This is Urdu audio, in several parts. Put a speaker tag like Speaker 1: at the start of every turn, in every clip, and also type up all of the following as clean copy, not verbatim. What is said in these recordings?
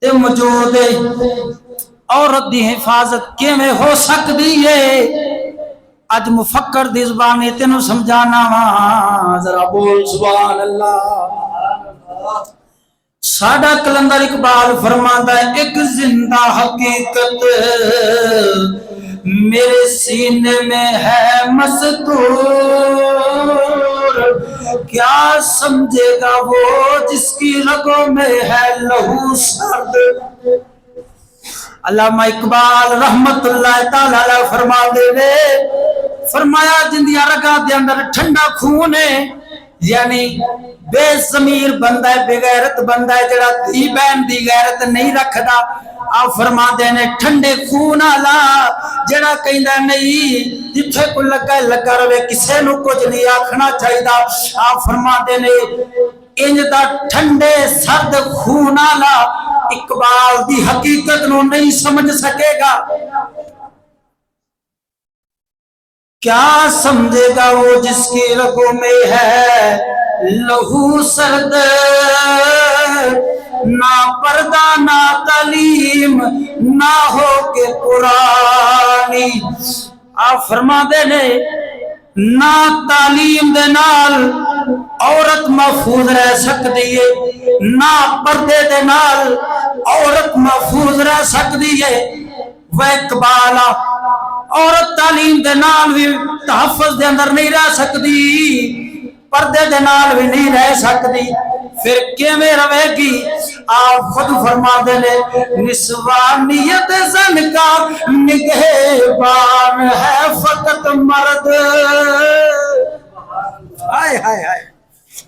Speaker 1: تے موجود عورت دی حفاظت کیویں ہو سکدی ہے؟ اج مفکر دی زبانی تینوں سمجھانا وا، ذرا بول سبحان اللہ۔ ساڈا کلندر اقبال فرماندا ہے ایک زندہ حقیقت میرے سینے میں ہے مستور، کیا سمجھے گا وہ جس کی رگوں میں ہے لہو سرد۔ علامہ اقبال رحمت اللہ تعالی علیہ فرما دے وے، فرمایا جندیاں رگاں دے اندر ٹھنڈا خون ہے، یعنی بے ضمیر بندہ ہے، بے غیرت بندہ ہے جڑا دھی بہن دی غیرت نہیں رکھدا۔ آپ فرما دے نے ٹھنڈے خون والا جڑا کہندا نہیں جتھے کو لگا لگا رہے، کسے نو کچھ نہیں آکھنا چاہیدا۔ آپ فرما دے نے انج دا ٹھنڈے سرد خون والا اقبال دی حقیقت نو نہیں سمجھ سکے گا۔ کیا سمجھے گا وہ جس کی رگوں میں ہے لہو سرد، نہ پردہ نہ تعلیم نہ ہو کے قرآنی۔ آپ فرما دے نے نہ تعلیم دے نال عورت محفوظ رہ سکتی ہے، نہ پردے دے نال عورت محفوظ رہ سکتی ہے۔ وہ اقبالا عورت تعلیم دے نال بھی تحفظ دے اندر نہیں رہ سکتی، پردے دے نال بھی نہیں رہ سکتی، پھر کیویں رہے گی؟ آپ خود فرما دے لے نسوانیت زن کا نگہبان ہے فقط مرد۔ ہائے ہائے ہائے،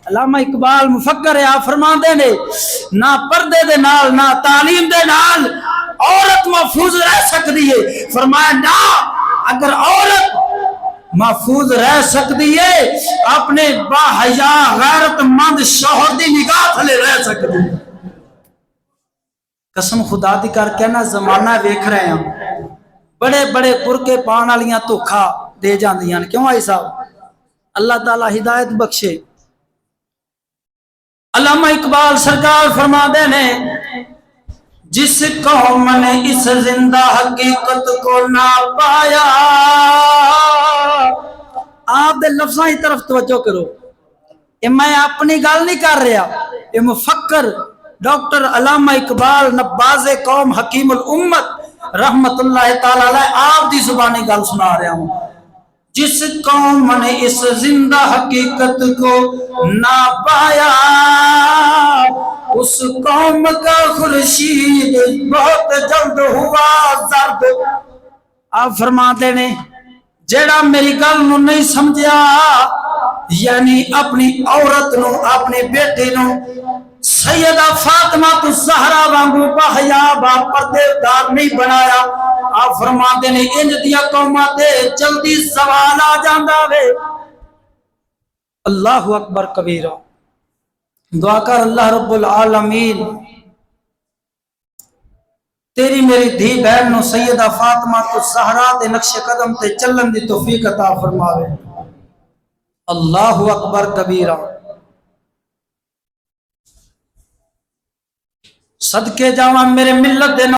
Speaker 1: علامہ اقبال مفکر ہے، آپ فرما دے نے نہ پردے دے نال نہ تعلیم دے نال عورت محفوظ رہ سکتی ہے۔ فرمایا نہ اگر عورت محفوظ رہ سکتی ہے اپنے باحیا غیرت مند شوہر دی نگاہ تھلے رہ سکتی ہے۔ قسم خدا دی کر کے نا زمانہ ویکھ رہے ہیں بڑے بڑے برقے پان والیاں دھوکھا دے جاندیاں، کیوں آئی صاحب؟ اللہ تعالی ہدایت بخشے۔ علامہ اقبال سرکار فرما دے نے جس قوم نے اس زندہ حقیقت کو نہ پایا، آپ دے لفظاں ہی طرف توجہ کرو، یہ میں اپنی گل نہیں کر رہا، یہ مفکر ڈاکٹر علامہ اقبال نباز قوم حکیم الامت رحمت اللہ تعالی علیہ آپ دی زبانی گل سنا رہا ہوں۔ جس قوم نے اس زندہ حقیقت کو نہ پایا اس قوم کا خورشید بہت جلد ہوا زرد۔ آپ فرماتے نے جیڑا میری گل نو نہیں سمجھا، یعنی اپنی عورت نو اپنی بیٹی نو سیدہ فاطمہ الزہرا وانگو باحیا با پردے دار نہیں بنایا۔ آپ فرماتے نے انج دیا قوماں تے جلدی زوال آ جاندا وے۔ اللہ اکبر کبیرہ۔ دعا کر اللہ رب العالمین تیری میری دھی بہن نو سیدہ فاطمہ الزہرا دے نقش قدم تے چلن دی توفیق عطا فرماوے۔ اللہ اکبر کبیرہ۔ صدقے جاواں میرے ملت دے